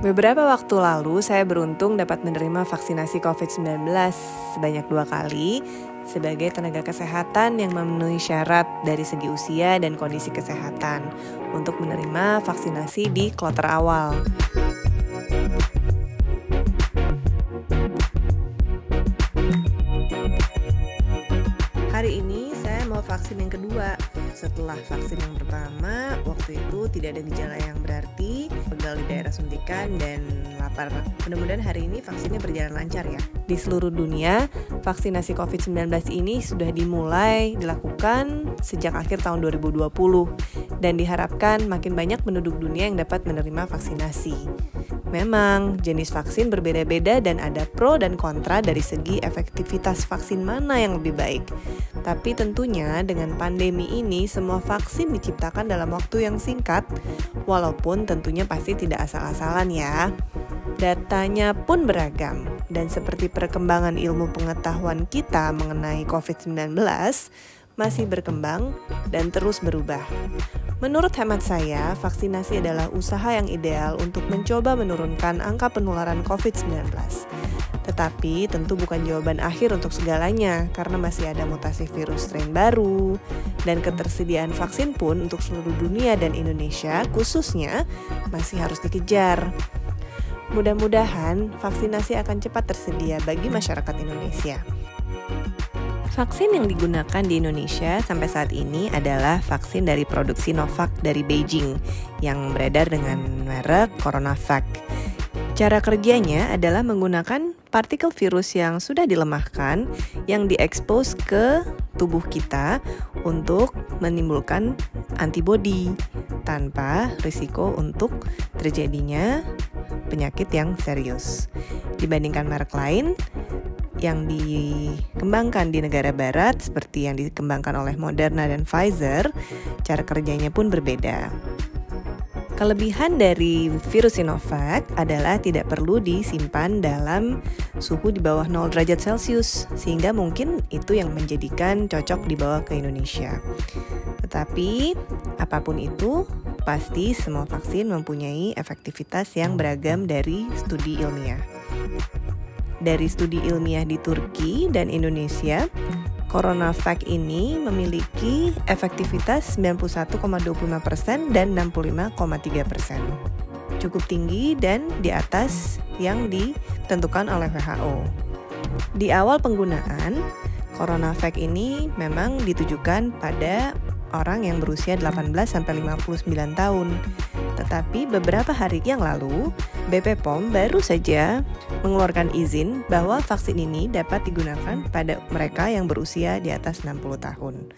Beberapa waktu lalu saya beruntung dapat menerima vaksinasi COVID-19 sebanyak 2 kali sebagai tenaga kesehatan yang memenuhi syarat dari segi usia dan kondisi kesehatan untuk menerima vaksinasi di kloter awal. Hari ini saya mau vaksin yang kedua. Setelah vaksin yang pertama, waktu itu tidak ada gejala yang berarti, pegal di daerah suntikan, dan lapar. Mudah-mudahan hari ini vaksinnya berjalan lancar ya. Di seluruh dunia, vaksinasi COVID-19 ini sudah dimulai dilakukan sejak akhir tahun 2020 dan diharapkan makin banyak penduduk dunia yang dapat menerima vaksinasi. Memang, jenis vaksin berbeda-beda dan ada pro dan kontra dari segi efektivitas vaksin mana yang lebih baik. Tapi tentunya dengan pandemi ini semua vaksin diciptakan dalam waktu yang singkat, walaupun tentunya pasti tidak asal-asalan ya. Datanya pun beragam, dan seperti perkembangan ilmu pengetahuan kita mengenai COVID-19 masih berkembang dan terus berubah. Menurut hemat saya, vaksinasi adalah usaha yang ideal untuk mencoba menurunkan angka penularan COVID-19. Tetapi tentu bukan jawaban akhir untuk segalanya, karena masih ada mutasi virus strain baru, dan ketersediaan vaksin pun untuk seluruh dunia dan Indonesia khususnya masih harus dikejar. Mudah-mudahan vaksinasi akan cepat tersedia bagi masyarakat Indonesia. Vaksin yang digunakan di Indonesia sampai saat ini adalah vaksin dari produk Sinovac dari Beijing yang beredar dengan merek CoronaVac. Cara kerjanya adalah menggunakan partikel virus yang sudah dilemahkan yang diekspos ke tubuh kita untuk menimbulkan antibodi tanpa risiko untuk terjadinya penyakit yang serius. Dibandingkan merek lain yang dikembangkan di negara barat seperti yang dikembangkan oleh Moderna dan Pfizer, cara kerjanya pun berbeda. Kelebihan dari virus Sinovac adalah tidak perlu disimpan dalam suhu di bawah 0 derajat Celcius, sehingga mungkin itu yang menjadikan cocok dibawa ke Indonesia. Tetapi, apapun itu, pasti semua vaksin mempunyai efektivitas yang beragam dari studi ilmiah. Dari studi ilmiah di Turki dan Indonesia, CoronaVac ini memiliki efektivitas 91,25% dan 65,3%. Cukup tinggi dan di atas yang ditentukan oleh WHO. Di awal penggunaan, CoronaVac ini memang ditujukan pada orang yang berusia 18-59 tahun. Tetapi beberapa hari yang lalu, BPOM baru saja mengeluarkan izin bahwa vaksin ini dapat digunakan pada mereka yang berusia di atas 60 tahun.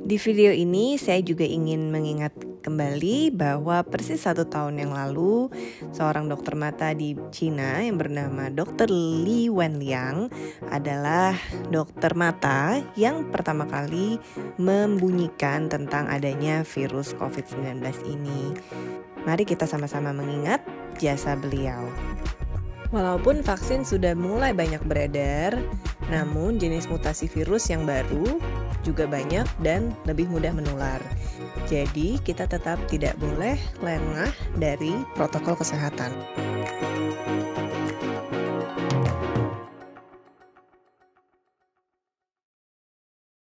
Di video ini saya juga ingin mengingat kembali bahwa persis 1 tahun yang lalu, seorang dokter mata di Cina yang bernama Dr. Li Wenliang adalah dokter mata yang pertama kali membunyikan tentang adanya virus COVID-19 ini. Mari kita sama-sama mengingat jasa beliau. Walaupun vaksin sudah mulai banyak beredar, namun jenis mutasi virus yang baru juga banyak dan lebih mudah menular. Jadi kita tetap tidak boleh lengah dari protokol kesehatan.